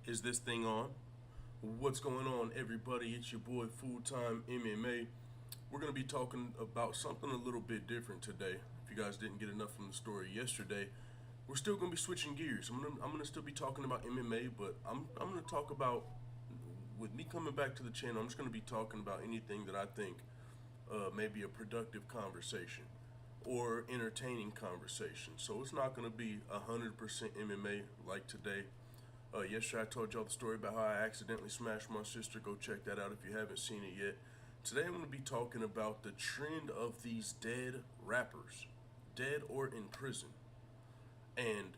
Is this thing on? What's going on, everybody? It's your boy Full Time MMA. We're going to be talking about something a little bit different today. If you guys didn't get enough from the story yesterday, we're still going to be switching gears. I'm gonna still be talking about MMA, but I'm going to talk about, with me coming back to the channel, I'm just going to be talking about anything that I think may be a productive conversation or entertaining conversation. So it's not going to be 100% MMA like today. Yesterday I told y'all the story about how I accidentally smashed my sister. Go check that out if you haven't seen it yet. Today I'm going to be talking about the trend of these dead rappers, dead or in prison. And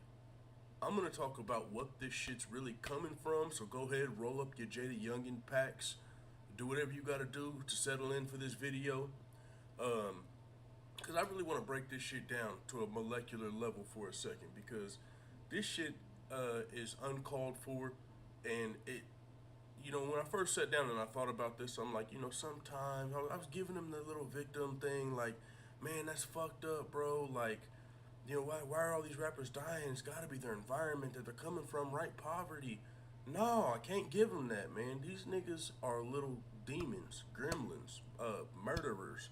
I'm going to talk about what this shit's really coming from. So go ahead, roll up your JayDaYoungan packs. Do whatever you got to do to settle in for this video. Because I really want to break this shit down to a molecular level for a second. Because this shit is uncalled for, and when I first sat down and I thought about this, I'm like, sometimes I was giving him the little victim thing, like, man, that's fucked up, bro. Like, why are all these rappers dying? It's got to be their environment that they're coming from, right? Poverty. No, I can't give them that, man. These niggas are little demons, gremlins, murderers.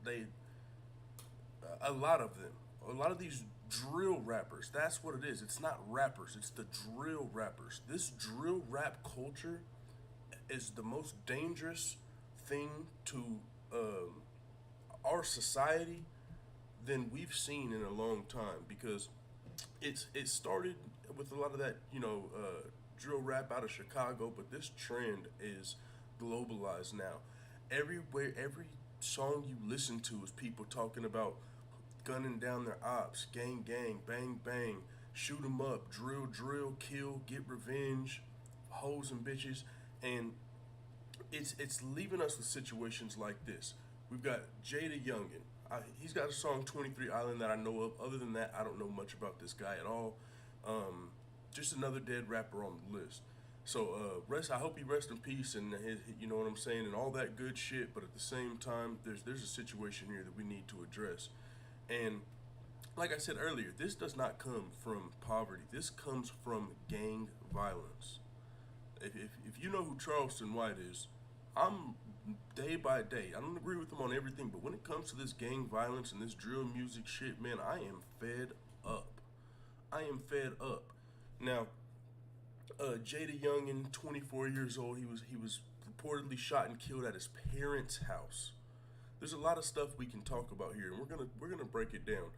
They, a lot of them. A lot of these drill rappers, that's what it is. It's not rappers, it's the drill rappers. This drill rap culture is the most dangerous thing to our society than we've seen in a long time, because it started with a lot of that drill rap out of Chicago, but this trend is globalized now. Everywhere, every song you listen to is people talking about gunning down their ops, gang, gang, bang, bang, shoot 'em up, drill, drill, kill, get revenge, hoes and bitches, and it's leaving us with situations like this. We've got JayDaYoungan. He's got a song 23 Island that I know of. Other than that, I don't know much about this guy at all. Just another dead rapper on the list. So I hope he rests in peace, and you know what I'm saying, and all that good shit. But at the same time, there's a situation here that we need to address. And like I said earlier, this does not come from poverty. This comes from gang violence. If you know who Charleston White is, I'm day by day. I don't agree with him on everything, but when it comes to this gang violence and this drill music shit, man, I am fed up. I am fed up. Now, JayDaYoungan, 24 years old, he was reportedly shot and killed at his parents' house. There's a lot of stuff we can talk about here, and we're gonna break it down.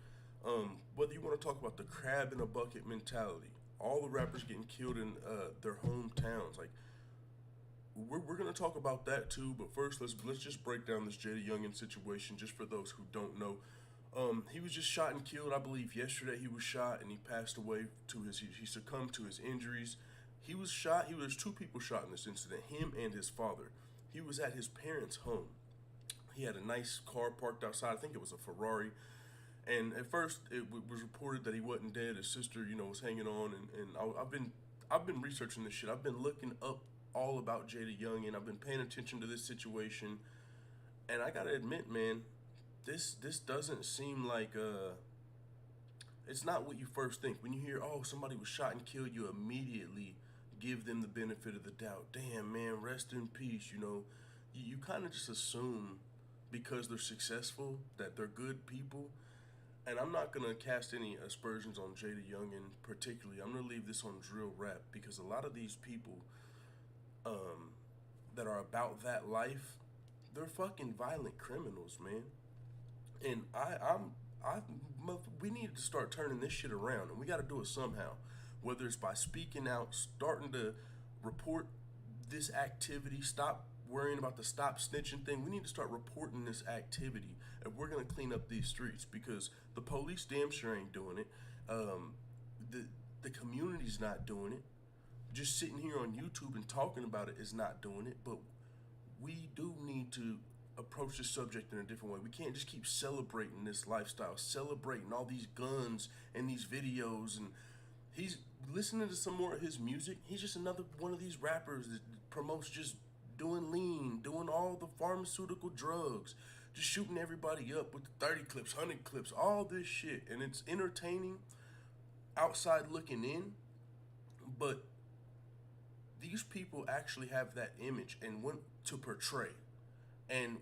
Whether you want to talk about the crab in a bucket mentality, all the rappers getting killed in their hometowns, like we're gonna talk about that too. But first, let's just break down this JayDaYoungan situation, just for those who don't know. He was just shot and killed, I believe yesterday. He was shot and he passed away he succumbed to his injuries. He was shot. There's two people shot in this incident, him and his father. He was at his parents' home. He had a nice car parked outside. I think it was a Ferrari. And at first, it was reported that he wasn't dead. His sister, was hanging on. And I've been researching this shit. I've been looking up all about JayDaYoungan. I've been paying attention to this situation. And I gotta admit, man, this doesn't seem like it's not what you first think. When you hear, oh, somebody was shot and killed, you immediately give them the benefit of the doubt. Damn, man, rest in peace. You kind of just assume, because they're successful, that they're good people. And I'm not going to cast any aspersions on JayDaYoungan particularly. I'm going to leave this on drill rap, because a lot of these people that are about that life, they're fucking violent criminals, man. And we need to start turning this shit around, and we got to do it somehow. Whether it's by speaking out, starting to report this activity, stop worrying about the stop snitching thing. We need to start reporting this activity, and we're gonna clean up these streets, because the police damn sure ain't doing it. The community's not doing it. Just sitting here on YouTube and talking about it is not doing it. But we do need to approach this subject in a different way. We can't just keep celebrating this lifestyle, celebrating all these guns and these videos. And he's listening to some more of his music. He's just another one of these rappers that promotes just doing lean, doing all the pharmaceutical drugs, just shooting everybody up with the 30 clips, 100 clips, all this shit. And it's entertaining outside looking in, but these people actually have that image and want to portray. And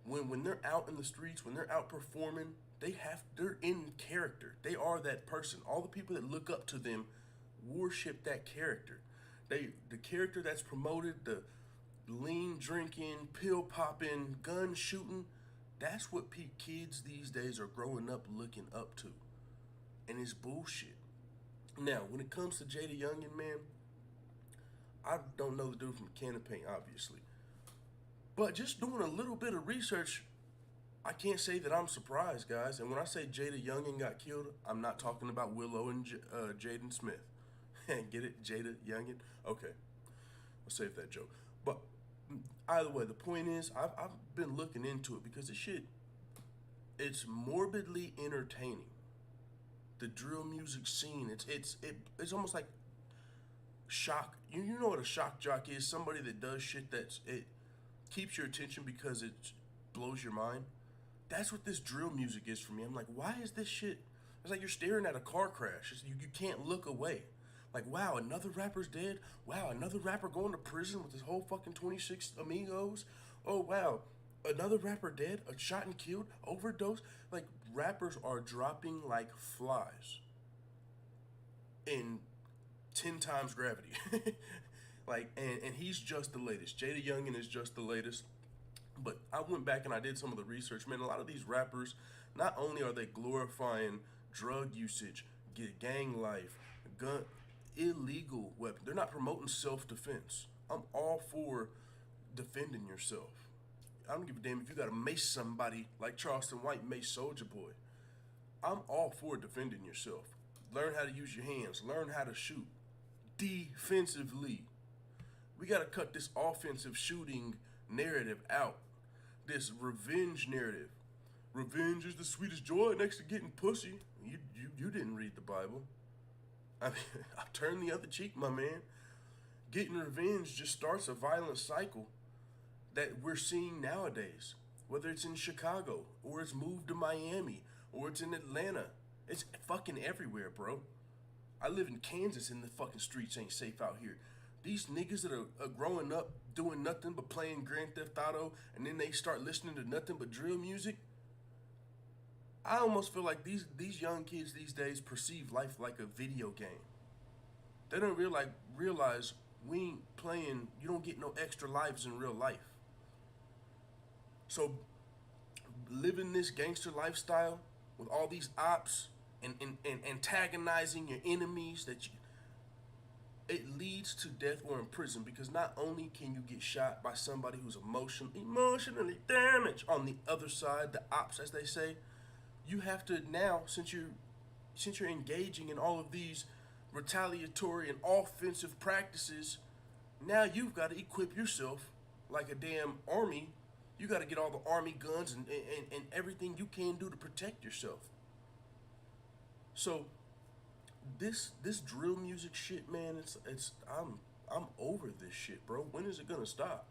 when they're out in the streets, when they're out performing, they're in character. They are that person. All the people that look up to them worship that character. The character that's promoted, the lean drinking, pill popping, gun shooting, that's what kids these days are growing up looking up to. And it's bullshit. Now, when it comes to JayDaYoungan, man, I don't know the dude from Can of Paint, obviously. But just doing a little bit of research, I can't say that I'm surprised, guys. And when I say JayDaYoungan got killed, I'm not talking about Willow and Jaden Smith. Get it? JayDaYoungan? Okay. I'll save that joke. But either way, the point is, I've been looking into it because the shit, it's morbidly entertaining. The drill music scene, it's almost like shock. You know what a shock jock is? Somebody that does shit it keeps your attention because it blows your mind. That's what this drill music is for me. I'm like, why is this shit? It's like you're staring at a car crash. You can't look away. Like, wow, another rapper's dead. Wow, another rapper going to prison with his whole fucking 26 amigos. Oh, wow, another rapper dead, shot and killed, overdose. Like, rappers are dropping like flies in 10 times gravity. Like, and he's just the latest. JayDaYoungan is just the latest. But I went back and I did some of the research. Man, a lot of these rappers, not only are they glorifying drug usage, gang life, gun, illegal weapon, they're not promoting self-defense. I'm all for defending yourself. I don't give a damn if you gotta mace somebody like Charleston White mace Soulja Boy. I'm all for defending yourself. Learn how to use your hands. Learn how to shoot defensively. We gotta cut this offensive shooting narrative out. This revenge narrative. Revenge is the sweetest joy next to getting pussy. You didn't read the Bible. I mean, I turn the other cheek, my man. Getting revenge just starts a violent cycle that we're seeing nowadays. Whether it's in Chicago, or it's moved to Miami, or it's in Atlanta. It's fucking everywhere, bro. I live in Kansas and the fucking streets ain't safe out here. These niggas that are growing up doing nothing but playing Grand Theft Auto, and then they start listening to nothing but drill music. I almost feel like these young kids these days perceive life like a video game. They don't realize we ain't playing. You don't get no extra lives in real life. So living this gangster lifestyle with all these ops and antagonizing your enemies, it leads to death or in prison, because not only can you get shot by somebody who's emotionally damaged on the other side, the ops as they say, you have to now, since you're engaging in all of these retaliatory and offensive practices, now you've got to equip yourself like a damn army. You got to get all the army guns and everything you can do to protect yourself. So this drill music shit, man, I'm over this shit, bro. When is it gonna stop?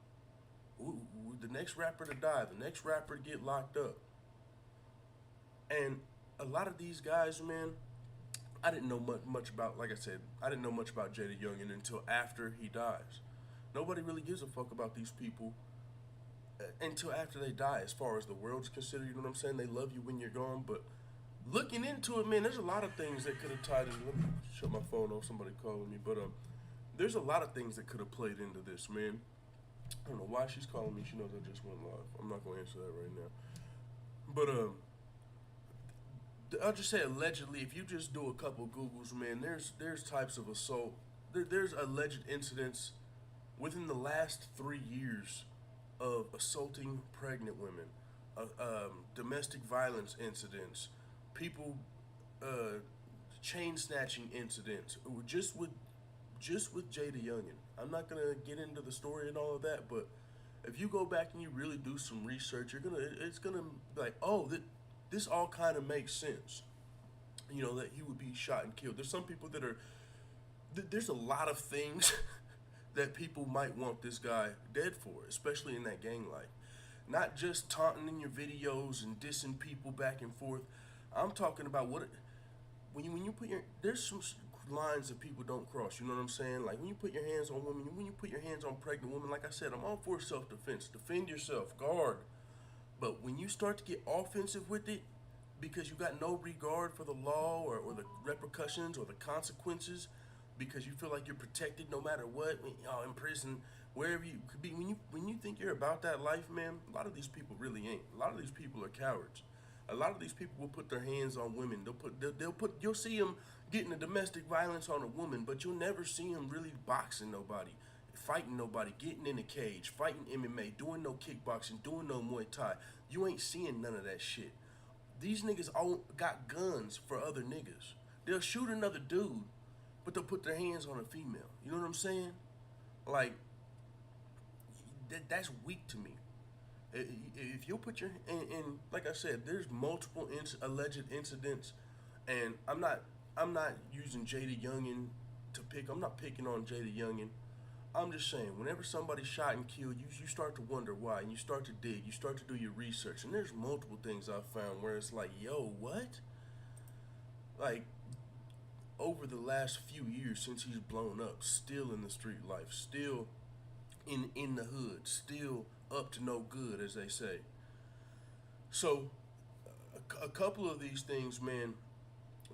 The next rapper to die, the next rapper to get locked up. And a lot of these guys, man, I didn't know much about, like I said, I didn't know much about JayDaYoungan until after he dies. Nobody really gives a fuck about these people until after they die, as far as the world's considered, you know what I'm saying? They love you when you're gone, but looking into it, man, there's a lot of things that could have tied in. Let me shut my phone off, somebody calling me, but there's a lot of things that could have played into this, man. I don't know why she's calling me. She knows I just went live. I'm not going to answer that right now. But I'll just say allegedly, if you just do a couple Googles, man, there's types of assault. There's alleged incidents within the last 3 years of assaulting pregnant women, domestic violence incidents, people chain snatching incidents, just with JayDaYoungan. I'm not gonna get into the story and all of that, but if you go back and you really do some research, it's gonna be like, oh, this all kind of makes sense. You know, that he would be shot and killed. There's some people that are, there's a lot of things that people might want this guy dead for, especially in that gang life. Not just taunting in your videos and dissing people back and forth. I'm talking about when you put there's some lines that people don't cross. You know what I'm saying? Like when you put your hands on women, when you put your hands on pregnant women, like I said, I'm all for self-defense. Defend yourself, guard. But when you start to get offensive with it, because you got no regard for the law or the repercussions or the consequences, because you feel like you're protected no matter what, in prison, wherever you could be. When you think you're about that life, man, a lot of these people really ain't. A lot of these people are cowards. A lot of these people will put their hands on women. You'll see them getting a domestic violence on a woman, but you'll never see them really boxing nobody, fighting nobody, getting in a cage, fighting MMA, doing no kickboxing, doing no Muay Thai. You ain't seeing none of that shit. These niggas all got guns for other niggas. They'll shoot another dude, but they'll put their hands on a female. You know what I'm saying? Like, that's weak to me. If you put your and like I said, there's multiple alleged incidents, and I'm not using JayDaYoungan to pick. I'm not picking on JayDaYoungan. I'm just saying, whenever somebody's shot and killed, you start to wonder why, and you start to dig, you start to do your research, and there's multiple things I've found where it's like, yo, what? Like, over the last few years since he's blown up, still in the street life, still in the hood, still up to no good, as they say. So, a couple of these things, man,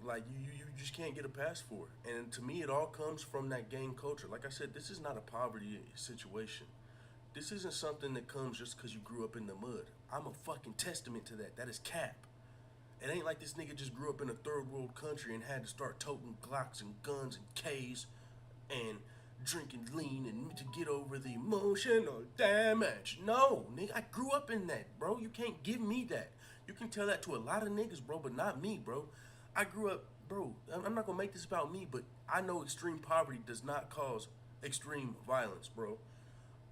like you just can't get a pass for it. And to me, it all comes from that gang culture. Like I said, this is not a poverty situation. This isn't something that comes just because you grew up in the mud. I'm a fucking testament to that. That is cap. It ain't like this nigga just grew up in a third world country and had to start toting Glocks and guns and K's and drinking lean and to get over the emotional damage. No, nigga, I grew up in that, bro. You can't give me that. You can tell that to a lot of niggas, bro, but not me, bro. I grew up, bro, I'm not gonna make this about me, but I know extreme poverty does not cause extreme violence, bro.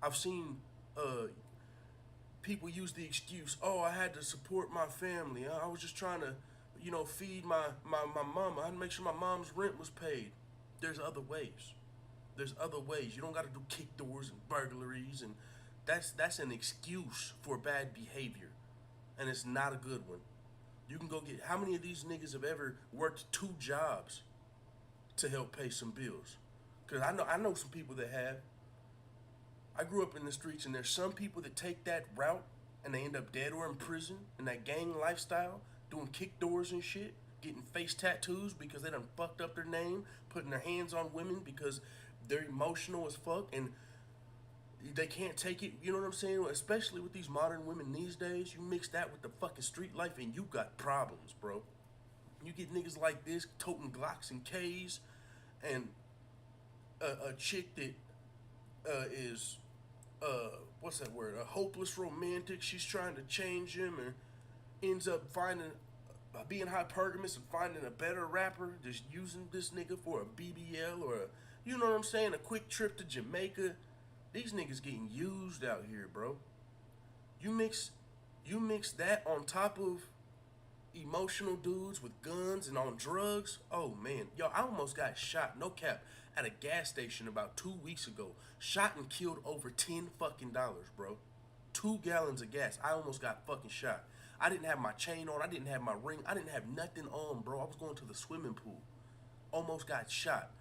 I've seen people use the excuse, oh, I had to support my family. I was just trying to, feed my mama. I had to make sure my mom's rent was paid. There's other ways. There's other ways. You don't got to do kick doors and burglaries, and that's an excuse for bad behavior, and it's not a good one. You can go get, how many of these niggas have ever worked 2 jobs to help pay some bills? Because I know some people that have. I grew up in the streets, and there's some people that take that route and they end up dead or in prison in that gang lifestyle, doing kick doors and shit, getting face tattoos because they done fucked up their name, putting their hands on women because they're emotional as fuck and they can't take it. You know what I'm saying? Especially with these modern women these days, you mix that with the fucking street life and you got problems, bro. You get niggas like this toting Glocks and K's, and a chick that is what's that word? A hopeless romantic. She's trying to change him and ends up being hypergamous and finding a better rapper, just using this nigga for a BBL or you know what I'm saying, a quick trip to Jamaica. These niggas getting used out here, bro. You mix that on top of emotional dudes with guns and on drugs. Oh man, yo, I almost got shot, no cap, at a gas station about 2 weeks ago. Shot and killed over $10 fucking, bro. 2 gallons of gas. I almost got fucking shot. I didn't have my chain on. I didn't have my ring. I didn't have nothing on, bro. I was going to the swimming pool. Almost got shot.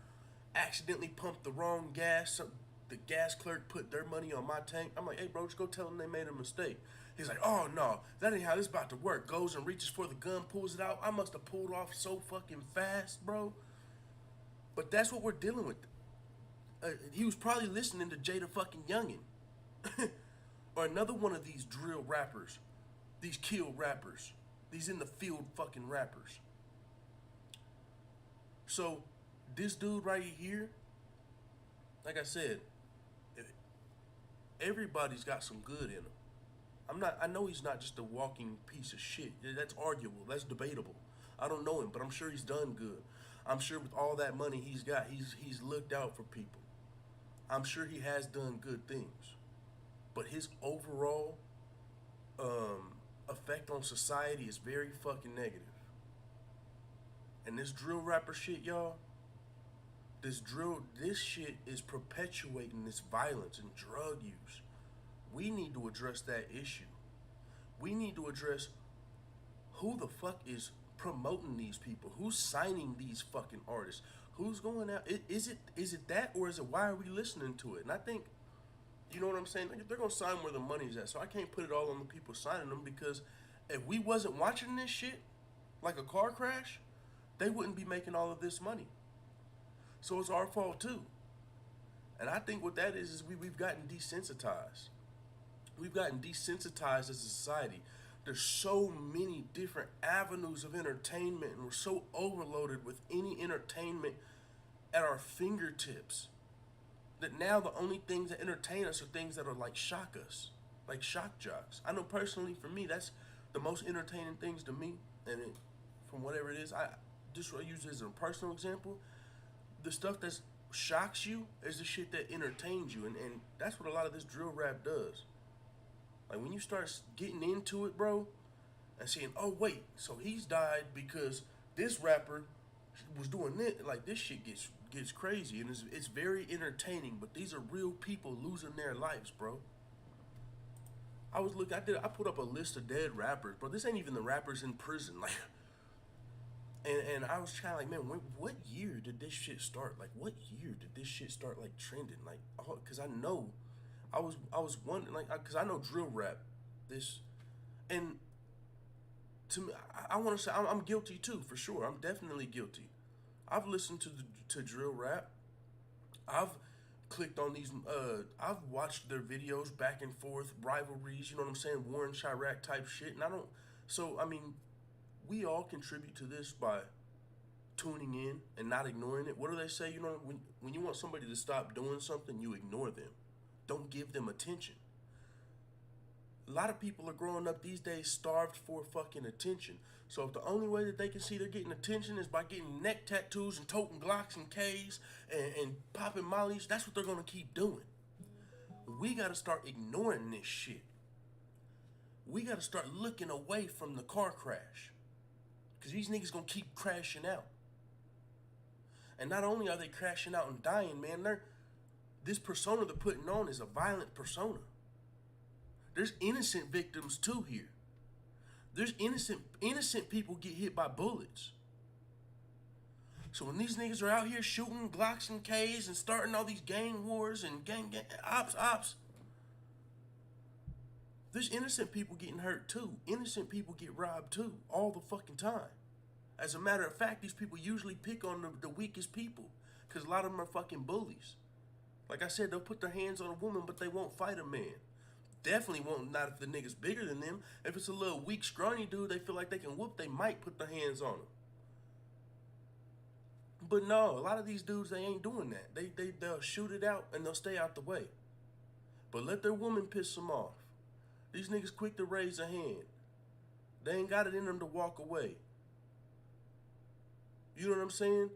Accidentally pumped the wrong gas. The gas clerk put their money on my tank. I'm like, hey, bro, just go tell them they made a mistake. He's like, oh, no, that ain't how this about to work. Goes and reaches for the gun, pulls it out. I must have pulled off so fucking fast, bro. But that's what we're dealing with. He was probably listening to JayDaYoungan. Or another one of these drill rappers. These kill rappers. These in the field fucking rappers. So, this dude right here, like I said, everybody's got some good in him. I know he's not just a walking piece of shit. That's arguable. That's debatable. I don't know him, but I'm sure he's done good. I'm sure with all that money he's got, he's looked out for people. I'm sure he has done good things. But his overall effect on society is very fucking negative. And this drill rapper shit, y'all, this shit is perpetuating this violence and drug use. We need to address that issue. We need to address who the fuck is promoting these people, who's signing these fucking artists, Who's going out? Is it that, or is it why are we listening to it? And I think, you know what I'm saying? Like, they're gonna sign where the money's at. So I can't put it all on the people signing them, because if we wasn't watching this shit, like a car crash, they wouldn't be making all of this money. So it's our fault too. And I think what that is we've gotten desensitized. We've gotten desensitized as a society. There's so many different avenues of entertainment, and we're so overloaded with any entertainment at our fingertips that now the only things that entertain us are things that are like shock us, like shock jocks. I know personally for me, that's the most entertaining things to me, and from whatever it is, I just use it as a personal example. The stuff that shocks you is the shit that entertains you, and that's what a lot of this drill rap does. Like when you start getting into it, bro, and seeing, oh wait, so he's died because this rapper was doing it. Like this shit gets crazy, and it's very entertaining. But these are real people losing their lives, bro. I put up a list of dead rappers, bro. This ain't even the rappers in prison, like. And I was kind of like, man, what year did this shit start? Like, what year did this shit start like trending? Like, because I know, I was wondering, like, because I know drill rap, this, and to me, I want to say I'm guilty too, for sure. I'm definitely guilty. I've listened to drill rap. I've clicked on these. I've watched their videos back and forth, rivalries. You know what I'm saying? Warren Chirac type shit, and I don't. So I mean, we all contribute to this by tuning in and not ignoring it. What do they say? You know, when you want somebody to stop doing something, you ignore them. Don't give them attention. A lot of people are growing up these days starved for fucking attention. So if the only way that they can see they're getting attention is by getting neck tattoos and toting Glocks and K's and popping mollies, that's what they're gonna keep doing. We gotta start ignoring this shit. We gotta start looking away from the car crash. Because these niggas gonna keep crashing out. And not only are they crashing out and dying, man, this persona they're putting on is a violent persona. There's innocent victims too here. There's innocent people get hit by bullets. So when these niggas are out here shooting Glocks and K's and starting all these gang wars and gang ops, there's innocent people getting hurt too. Innocent people get robbed too, all the fucking time. As a matter of fact, these people usually pick on the weakest people, because a lot of them are fucking bullies. Like I said, they'll put their hands on a woman, but they won't fight a man. Definitely won't, not if the nigga's bigger than them. If it's a little weak, scrawny dude they feel like they can whoop, they might put their hands on him. But no, a lot of these dudes, they ain't doing that. They'll shoot it out and they'll stay out the way. But let their woman piss them off. These niggas quick to raise a hand. They ain't got it in them to walk away. You know what I'm saying?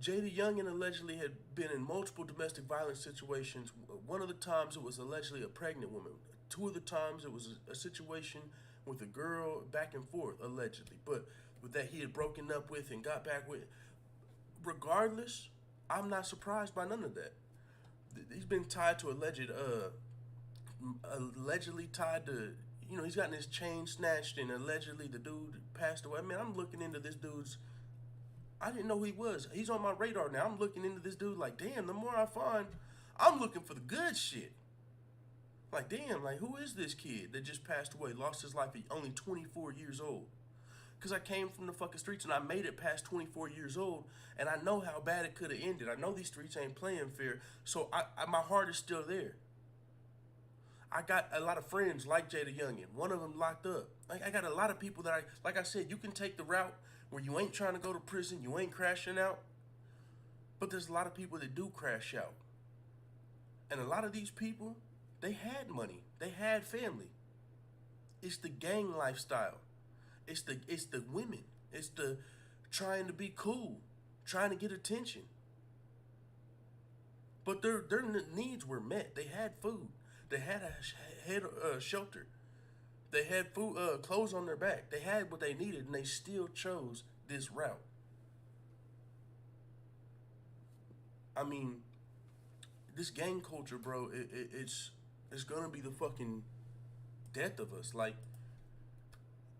JayDaYoungan allegedly had been in multiple domestic violence situations. One of the times it was allegedly a pregnant woman. Two of the times it was a situation with a girl, back and forth, allegedly. But with that he had broken up with and got back with. Regardless, I'm not surprised by none of that. He's been tied to allegedly tied to, you know, he's gotten his chain snatched and allegedly the dude passed away. I mean, I'm looking into this dude's, I didn't know who he was. He's on my radar now. I'm looking into this dude like, damn, the more I find, I'm looking for the good shit. Like, damn, like, who is this kid that just passed away, lost his life at only 24 years old? Because I came from the fucking streets and I made it past 24 years old, and I know how bad it could have ended. I know these streets ain't playing fair, so my heart is still there. I got a lot of friends like JayDaYoungan. One of them locked up. I got a lot of people that like I said, you can take the route where you ain't trying to go to prison, you ain't crashing out. But there's a lot of people that do crash out. And a lot of these people, they had money. They had family. It's the gang lifestyle. It's the women. It's the trying to be cool, trying to get attention. But their needs were met. They had food. They had a shelter. They had food, clothes on their back. They had what they needed, and they still chose this route. I mean, this gang culture, bro, it's gonna be the fucking death of us. Like,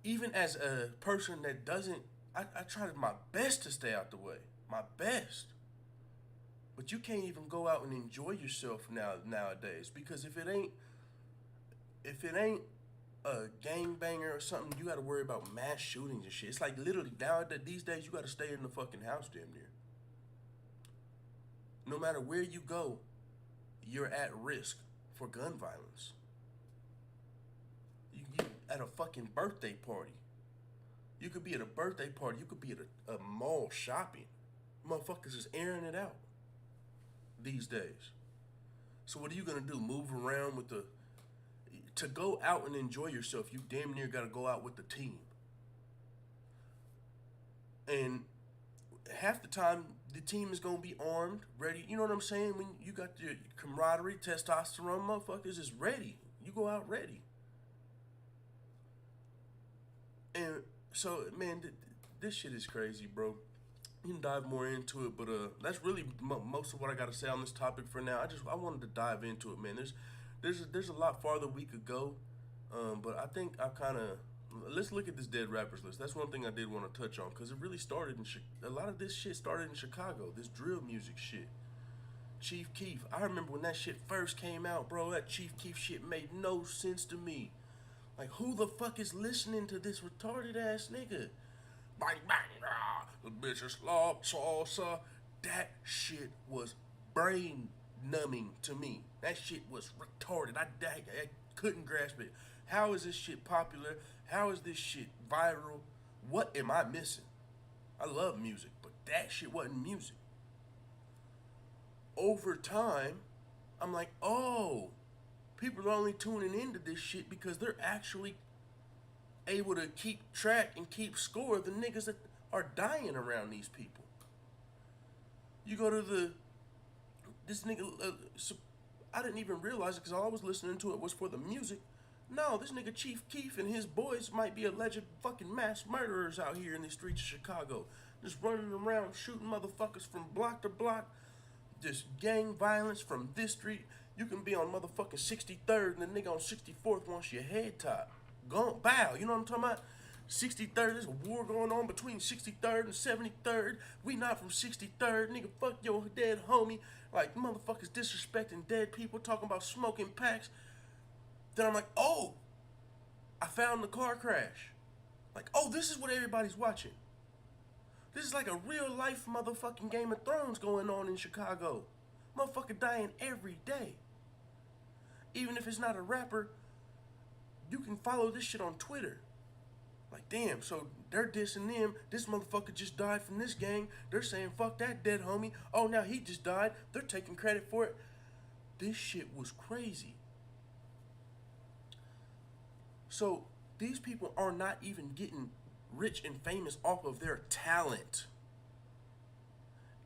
even as a person that doesn't I try my best to stay out the way. My best. But you can't even go out and enjoy yourself nowadays because if it ain't a gangbanger or something, you got to worry about mass shootings and shit. It's like literally nowadays these days you got to stay in the fucking house damn near. No matter where you go, you're at risk for gun violence. You at a fucking birthday party. You could be at a birthday party. You could be at a mall shopping. Motherfuckers is airing it out these days. So what are you gonna do? Move around with the to go out and enjoy yourself, you damn near gotta go out with the team. And half the time the team is gonna be armed, ready. You know what I'm saying? When you got your camaraderie, testosterone, motherfuckers is ready. You go out ready. And so, man, this shit is crazy, bro. You can dive more into it, but that's really most of what I got to say on this topic for now. I wanted to dive into it, man. There's a lot farther we could go, but I think I kind of let's look at this dead rappers list. That's one thing I did want to touch on because it really started in a lot of this shit started in Chicago. This drill music shit. Chief Keef. I remember when that shit first came out, bro. That Chief Keef shit made no sense to me. Like, who the fuck is listening to this retarded ass nigga? Bang, bang, rah, the bitch is slop, salsa. That shit was brain numbing to me. That shit was retarded. I couldn't grasp it. How is this shit popular? How is this shit viral? What am I missing? I love music, but that shit wasn't music. Over time, I'm like, oh, people are only tuning into this shit because they're actually able to keep track and keep score of the niggas that are dying around these people. You go to this nigga, I didn't even realize it because all I was listening to it was for the music. No, this nigga Chief Keef and his boys might be alleged fucking mass murderers out here in the streets of Chicago. Just running around shooting motherfuckers from block to block. Just gang violence from this street. You can be on motherfucking 63rd and the nigga on 64th wants your head top. Gone, bow, you know what I'm talking about? 63rd, there's a war going on between 63rd and 73rd. We not from 63rd, nigga, fuck your dead homie. Like, motherfuckers disrespecting dead people, talking about smoking packs. Then I'm like, oh, I found the car crash. Like, oh, this is what everybody's watching. This is like a real life motherfucking Game of Thrones going on in Chicago. Motherfucker dying every day. Even if it's not a rapper, you can follow this shit on Twitter. Like, damn, so they're dissing them. This motherfucker just died from this gang. They're saying, fuck that dead homie. Oh, now he just died. They're taking credit for it. This shit was crazy. So, these people are not even getting rich and famous off of their talent.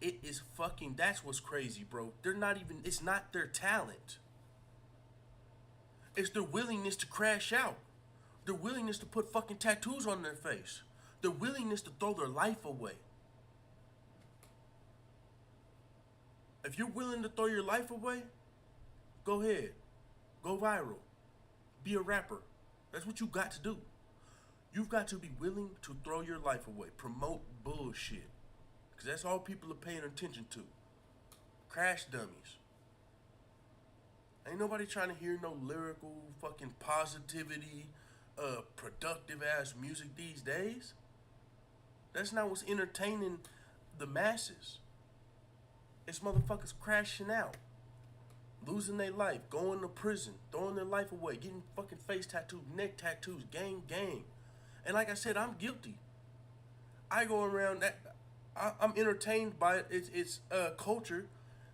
It is fucking, that's what's crazy, bro. They're not even, it's not their talent. It's their willingness to crash out. Their willingness to put fucking tattoos on their face. Their willingness to throw their life away. If you're willing to throw your life away, go ahead. Go viral. Be a rapper. That's what you got to do. You've got to be willing to throw your life away. Promote bullshit. Because that's all people are paying attention to. Crash dummies. Ain't nobody trying to hear no lyrical fucking positivity, productive ass music these days. That's not what's entertaining the masses. It's motherfuckers crashing out. Losing their life, going to prison, throwing their life away, getting fucking face tattoos, neck tattoos, gang. And like I said, I'm guilty. I go around that, I'm entertained by it. It's culture.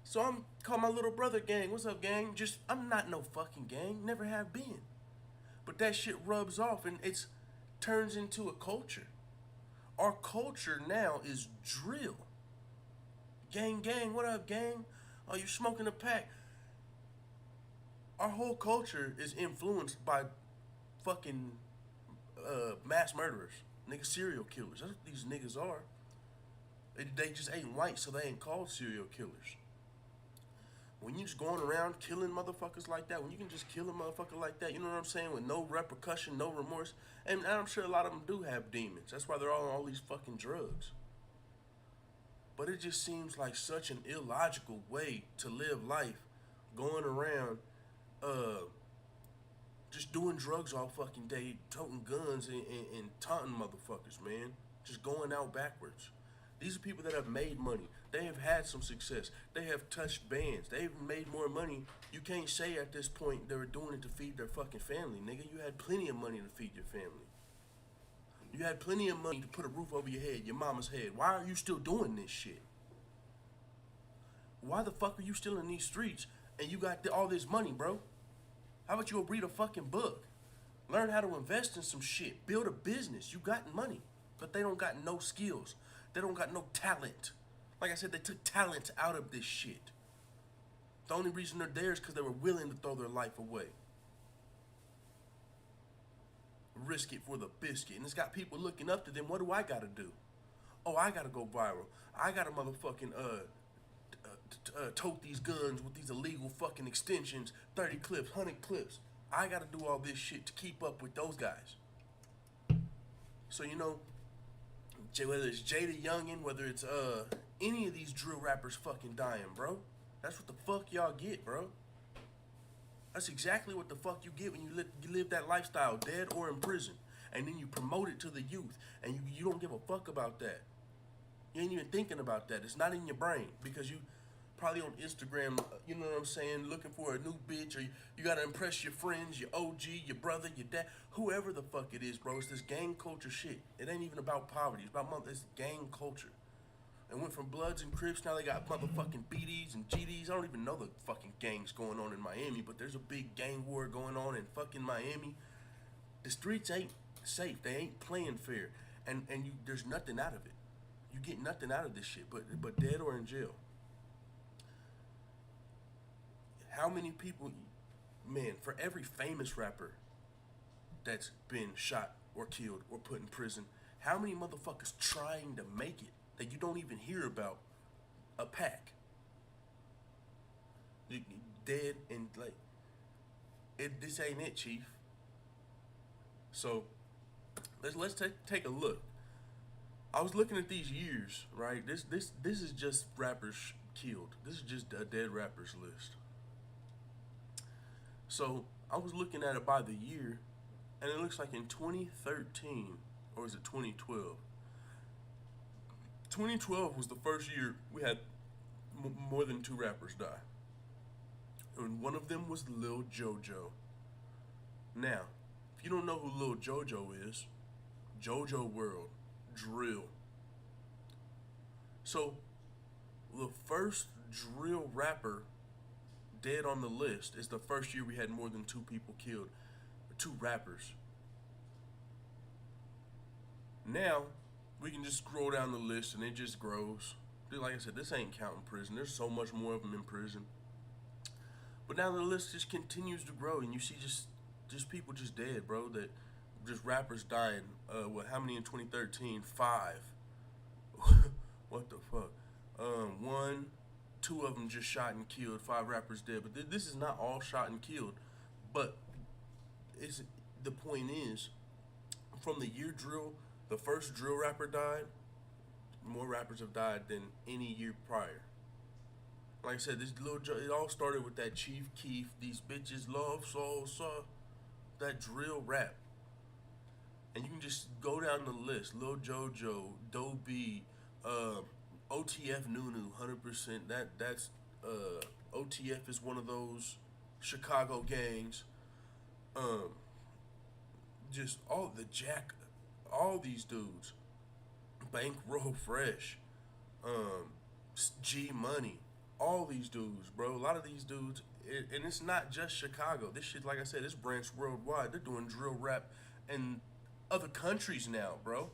So I'm call my little brother gang. What's up, gang? I'm not no fucking gang. Never have been. But that shit rubs off and it's turns into a culture. Our culture now is drill. Gang, what up, gang? Oh, you smoking a pack? Our whole culture is influenced by fucking mass murderers. Nigga, serial killers. That's what these niggas are. They just ain't white, so they ain't called serial killers. When you just going around killing motherfuckers like that, when you can just kill a motherfucker like that, you know what I'm saying, with no repercussion, no remorse, and I'm sure a lot of them do have demons. That's why they're all on all these fucking drugs. But it just seems like such an illogical way to live life, going around, just doing drugs all fucking day, toting guns and taunting motherfuckers, man. Just going out backwards. These are people that have made money. They have had some success. They have touched bands. They've made more money. You can't say at this point they were doing it to feed their fucking family, nigga. You had plenty of money to feed your family. You had plenty of money to put a roof over your head, your mama's head. Why are you still doing this shit? Why the fuck are you still in these streets and you got all this money, bro? How about you go read a fucking book? Learn how to invest in some shit. Build a business. You got money. But they don't got no skills. They don't got no talent. Like I said, they took talent out of this shit. The only reason they're there is because they were willing to throw their life away. Risk it for the biscuit. And it's got people looking up to them. What do I got to do? Oh, I got to go viral. I got to motherfucking tote these guns with these illegal fucking extensions, 30 clips, 100 clips. I got to do all this shit to keep up with those guys. So, you know, whether it's JayDaYoungan, whether it's any of these drill rappers fucking dying, bro. That's what the fuck y'all get, bro. That's exactly what the fuck you get when you live that lifestyle, dead or in prison. And then you promote it to the youth, and you don't give a fuck about that. You ain't even thinking about that. It's not in your brain because you probably on Instagram, you know what I'm saying, looking for a new bitch, or you gotta impress your friends, your OG, your brother, your dad, whoever the fuck it is, bro. It's this gang culture shit. It ain't even about poverty. It's about it's gang culture. And went from Bloods and Crips, now they got motherfucking BDs and GDs. I don't even know the fucking gangs going on in Miami, but there's a big gang war going on in fucking Miami. The streets ain't safe. They ain't playing fair. And there's nothing out of it. You get nothing out of this shit, but dead or in jail. How many people, man, for every famous rapper that's been shot or killed or put in prison, how many motherfuckers trying to make it that you don't even hear about? A pack. Dead and like, this ain't it, Chief. So, let's take a look. I was looking at these years, right? This is just rappers killed. This is just a dead rappers list. So I was looking at it by the year, and it looks like in 2013, or is it 2012? 2012 was the first year we had more than 2 rappers die. And one of them was Lil JoJo. Now, if you don't know who Lil JoJo is, JoJo World, drill. So, the first drill rapper dead on the list is the first year we had more than 2 people killed, 2 rappers. Now, we can just scroll down the list and it just grows. Dude, like I said, this ain't counting prison. There's so much more of them in prison. But now the list just continues to grow, and you see just people just dead, bro. That just rappers dying. How many in 2013? 5. What the fuck? 1, 2 of them just shot and killed. 5 rappers dead. But this is not all shot and killed. But the point is, from the year drill, the first drill rapper died, more rappers have died than any year prior. Like I said, it all started with that Chief Keef, these bitches love so that drill rap. And you can just go down the list. Lil JoJo, Doe B, OTF Nunu, 100%. That's OTF is one of those Chicago gangs. Just all these dudes. Bankroll Fresh, G Money, all these dudes, bro. A lot of these dudes, and it's not just Chicago. This shit, like I said, it's branched worldwide. They're doing drill rap in other countries now, bro.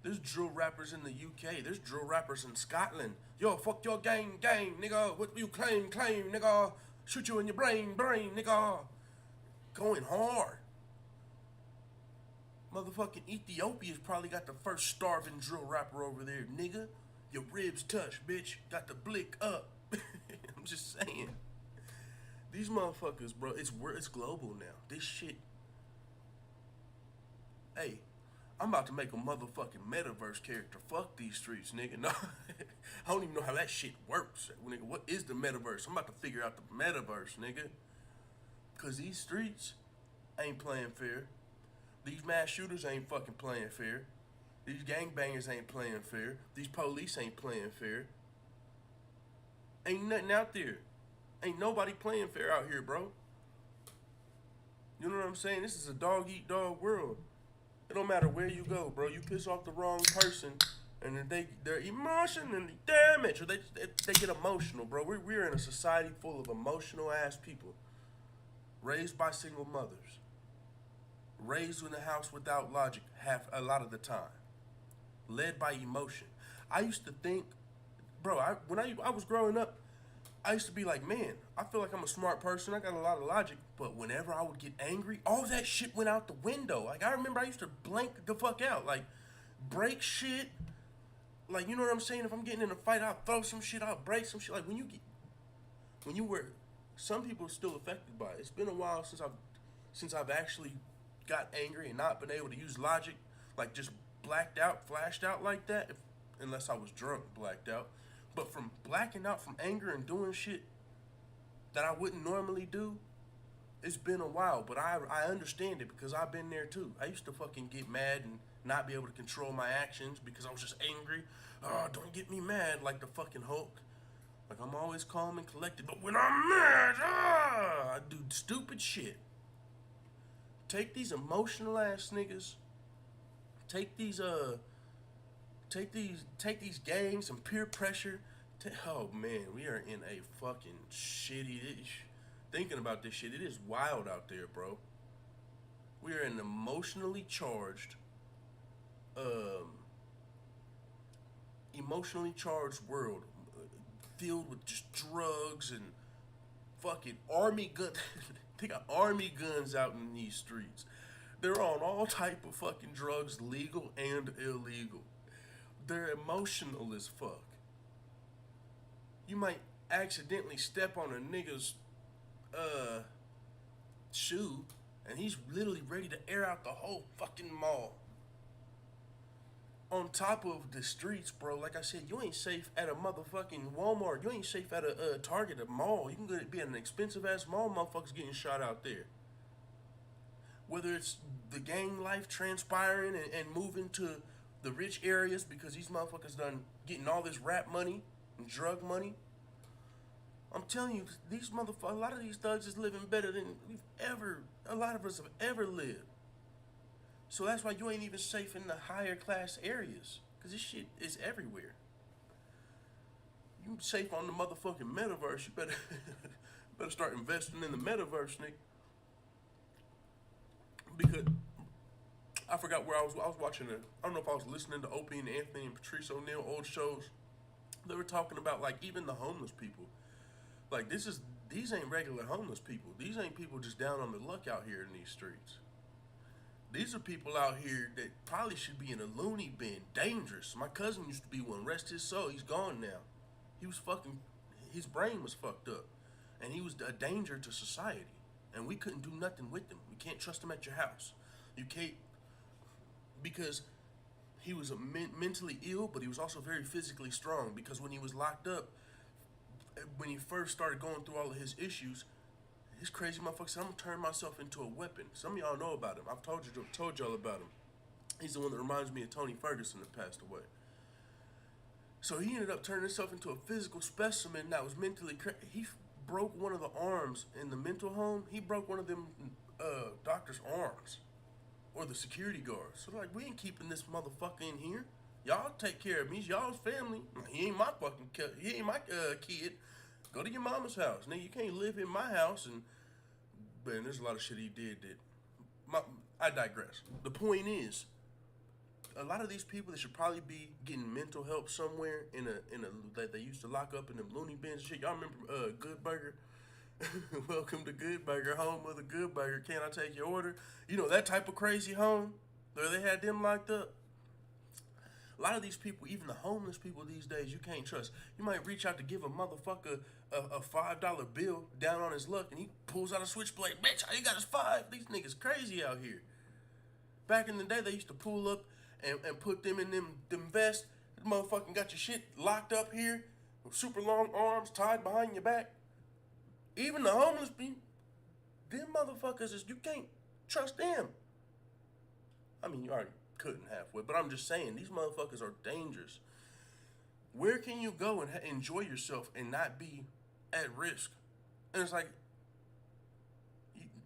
There's drill rappers in the UK. There's drill rappers in Scotland. Yo, fuck your gang, nigga. What you claim, nigga. Shoot you in your brain, nigga. Going hard. Motherfucking Ethiopia's probably got the first starving drill rapper over there, nigga. Your ribs touch, bitch. Got the blick up. I'm I'm just saying. These motherfuckers, bro, it's global now. This shit. Hey, I'm about to make a motherfucking metaverse character. Fuck these streets, nigga. No, I don't even know how that shit works. Nigga, what is the metaverse? I'm about to figure out the metaverse, nigga. Cause these streets ain't playing fair. These mass shooters ain't fucking playing fair. These gangbangers ain't playing fair. These police ain't playing fair. Ain't nothing out there. Ain't nobody playing fair out here, bro. You know what I'm saying? This is a dog eat dog world. It don't matter where you go, bro. You piss off the wrong person, and then they're emotionally damaged, or they get emotional, bro. We're in a society full of emotional ass people, raised by single mothers, raised in a house without logic a lot of the time, led by emotion. I used to think, bro, when I was growing up, I used to be like, man, I feel like I'm a smart person. I got a lot of logic. But whenever I would get angry, all that shit went out the window. Like, I remember I used to blank the fuck out. Like, break shit. Like, you know what I'm saying? If I'm getting in a fight, I'll throw some shit. I'll break some shit. Like, some people are still affected by it. It's been a while since I've actually got angry and not been able to use logic. Like, just blacked out, flashed out like that. Unless I was drunk, blacked out. But from blacking out from anger and doing shit that I wouldn't normally do, it's been a while. But I understand it because I've been there too. I used to fucking get mad and not be able to control my actions because I was just angry. Oh, don't get me mad like the fucking Hulk. Like, I'm always calm and collected. But when I'm mad, I do stupid shit. Take these emotional ass niggas. Take these gangs and peer pressure. Oh man, we are in a fucking shitty. Thinking about this shit, it is wild out there, bro. We are in an emotionally charged world, filled with just drugs and fucking army guns. They got army guns out in these streets. They're on all type of fucking drugs, legal and illegal. They're emotional as fuck. You might accidentally step on a nigga's shoe, and he's literally ready to air out the whole fucking mall. On top of the streets, bro, like I said, you ain't safe at a motherfucking Walmart. You ain't safe at a Target, a mall. You can go be at an expensive ass mall, motherfuckers getting shot out there. Whether it's the gang life transpiring and moving to the rich areas because these motherfuckers done getting all this rap money and drug money. I'm telling you, a lot of these thugs is living better than a lot of us have ever lived. So that's why you ain't even safe in the higher class areas, because this shit is everywhere. You safe on the motherfucking metaverse, you better start investing in the metaverse, nigga. Because I forgot where I was watching it. I don't know if I was listening to Opie and Anthony and Patrice O'Neal, old shows. They were talking about, like, even the homeless people. Like, these ain't regular homeless people. These ain't people just down on the luck out here in these streets. These are people out here that probably should be in a loony bin, dangerous. My cousin used to be one, rest his soul, he's gone now. His brain was fucked up. And he was a danger to society. And we couldn't do nothing with him. You can't trust him at your house. You can't, because he was mentally ill, but he was also very physically strong. Because when he was locked up, when he first started going through all of his issues, this crazy motherfucker said, I'm gonna turn myself into a weapon. Some of y'all know about him. I've told y'all about him. He's the one that reminds me of Tony Ferguson that passed away. So he ended up turning himself into a physical specimen that was mentally crazy. He broke one of the arms in the mental home. He broke one of them doctor's arms, or the security guards. So like, we ain't keeping this motherfucker in here. Y'all take care of me. He's y'all's family. He ain't my fucking kid. Go to your mama's house. Nigga, you can't live in my house. But there's a lot of shit he did that. I digress. The point is, a lot of these people that should probably be getting mental help somewhere that they used to lock up in them loony bins and shit. Y'all remember Good Burger? Welcome to Good Burger, home of the Good Burger. Can I take your order? You know, that type of crazy home where they had them locked up. A lot of these people, even the homeless people these days, you can't trust. You might reach out to give a motherfucker a $5 bill down on his luck, and he pulls out a switchblade. Bitch, all you got is $5. These niggas crazy out here. Back in the day, they used to pull up and put them in them vests. The motherfucking got your shit locked up here, with super long arms tied behind your back. Even the homeless people, them motherfuckers you can't trust them. I mean, you already couldn't halfway, but I'm just saying, these motherfuckers are dangerous. Where can you go and enjoy yourself and not be at risk? And it's like,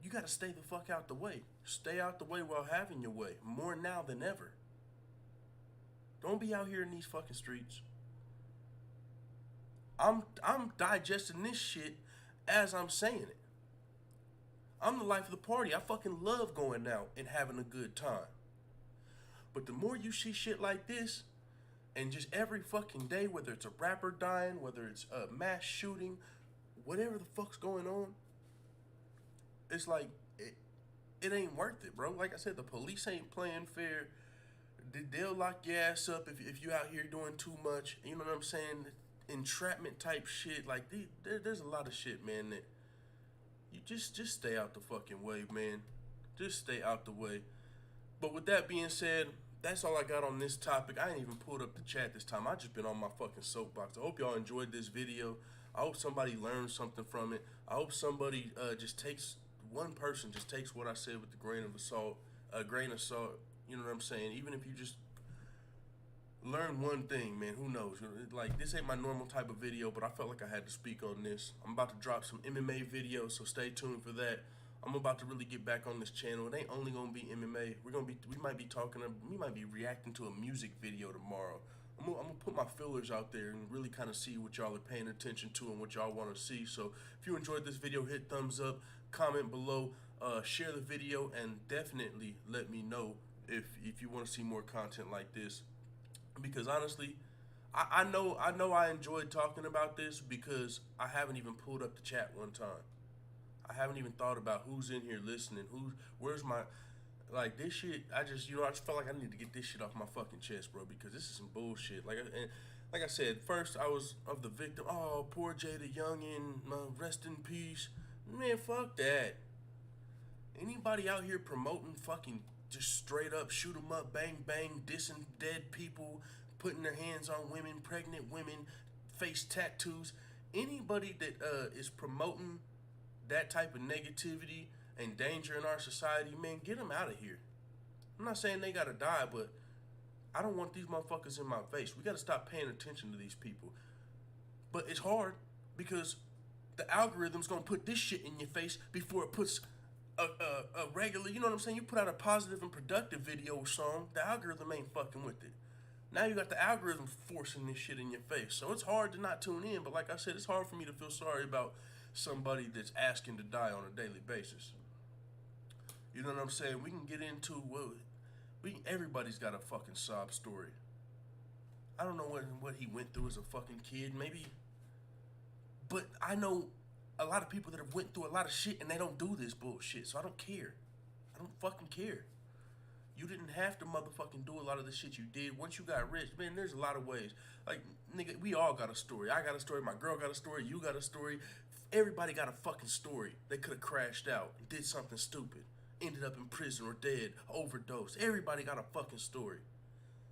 you got to stay the fuck out the way. Stay out the way while having your way. More now than ever. Don't be out here in these fucking streets. I'm digesting this shit as I'm saying it. I'm the life of the party. I fucking love going out and having a good time. But the more you see shit like this, and just every fucking day, whether it's a rapper dying, whether it's a mass shooting, whatever the fuck's going on, it's like, it ain't worth it, bro. Like I said, the police ain't playing fair. They'll lock your ass up if you out here doing too much. You know what I'm saying? Entrapment type shit. Like, there's a lot of shit, man, that you just stay out the fucking way, man. Just stay out the way. But with that being said, that's all I got on this topic. I ain't even pulled up the chat this time. I just been on my fucking soapbox. I hope y'all enjoyed this video. I hope somebody learned something from it. I hope somebody one person just takes what I said with a grain of salt. You know what I'm saying? Even if you just learn one thing, man, who knows? Like, this ain't my normal type of video, but I felt like I had to speak on this. I'm about to drop some MMA videos, so stay tuned for that. I'm about to really get back on this channel. It ain't only gonna be MMA. We might be reacting to a music video tomorrow. I'm gonna put my fillers out there and really kind of see what y'all are paying attention to and what y'all want to see. So if you enjoyed this video, hit thumbs up, comment below, share the video, and definitely let me know if you want to see more content like this. Because honestly, I know I enjoyed talking about this because I haven't even pulled up the chat one time. I haven't even thought about who's in here listening, where's my, like, this shit. I just felt like I need to get this shit off my fucking chest, bro, because this is some bullshit. Like I said, first I was of the victim. Oh, poor JayDaYoungan, rest in peace. Man, fuck that. Anybody out here promoting fucking just straight up shoot 'em up, bang bang, dissing dead people, putting their hands on women, pregnant women, face tattoos. Anybody that is promoting that type of negativity and danger in our society, man, get them out of here. I'm not saying they gotta die, but I don't want these motherfuckers in my face. We gotta stop paying attention to these people. But it's hard because the algorithm's gonna put this shit in your face before it puts a regular, you know what I'm saying? You put out a positive and productive video or song, the algorithm ain't fucking with it. Now you got the algorithm forcing this shit in your face. So it's hard to not tune in, but like I said, it's hard for me to feel sorry about somebody that's asking to die on a daily basis. You know what I'm saying? We can get into everybody's got a fucking sob story. I don't know what he went through as a fucking kid, maybe, but I know a lot of people that have went through a lot of shit and they don't do this bullshit, so I don't care. I don't fucking care. You didn't have to motherfucking do a lot of the shit you did. Once you got rich, man, there's a lot of ways. Like, nigga, we all got a story. I got a story, my girl got a story, you got a story. Everybody got a fucking story. They could have crashed out and did something stupid. Ended up in prison or dead, overdose. Everybody got a fucking story.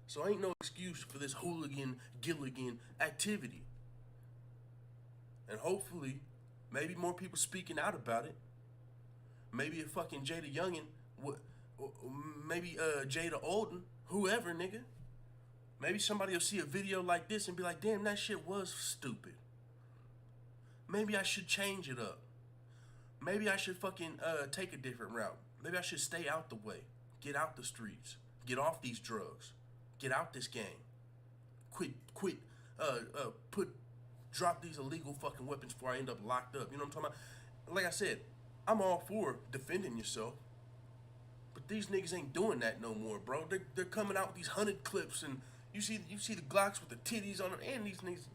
So ain't no excuse for this hooligan, Gilligan activity. And hopefully, maybe more people speaking out about it. Maybe a fucking JayDaYoungan, maybe Jada Olden, whoever, nigga. Maybe somebody will see a video like this and be like, damn, that shit was stupid. Maybe I should change it up. Maybe I should fucking take a different route. Maybe I should stay out the way. Get out the streets. Get off these drugs. Get out this game. Quit, drop these illegal fucking weapons before I end up locked up. You know what I'm talking about? Like I said, I'm all for defending yourself. But these niggas ain't doing that no more, bro. They're coming out with these 100 clips and you see the Glocks with the titties on it, and these niggas,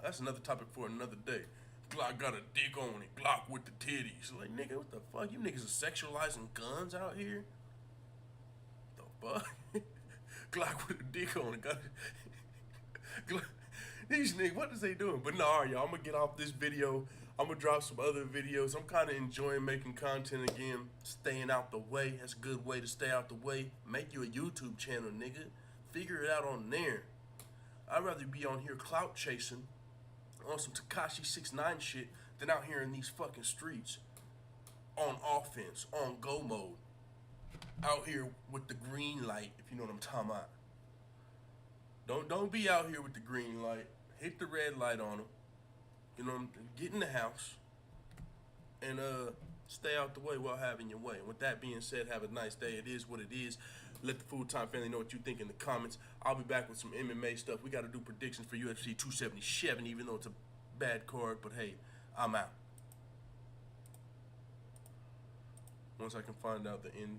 that's another topic for another day. Glock got a dick on it. Glock with the titties. Like, nigga, what the fuck? You niggas are sexualizing guns out here? The fuck? Glock with a dick on it. These niggas, what is they doing? But no, all right, y'all, I'm gonna get off this video. I'm gonna drop some other videos. I'm kind of enjoying making content again, staying out the way. That's a good way to stay out the way. Make you a YouTube channel, nigga. Figure it out on there. I'd rather be on here clout chasing on some Tekashi 6ix9ine shit than out here in these fucking streets on offense, on go mode. Out here with the green light, if you know what I'm talking about. Don't be out here with the green light. Hit the red light on them. You know, get in the house and stay out the way while having your way. And with that being said, have a nice day. It is what it is. Let the Food Time family know what you think in the comments. I'll be back with some MMA stuff. We got to do predictions for UFC 277, even though it's a bad card. But hey, I'm out. Once I can find out the end.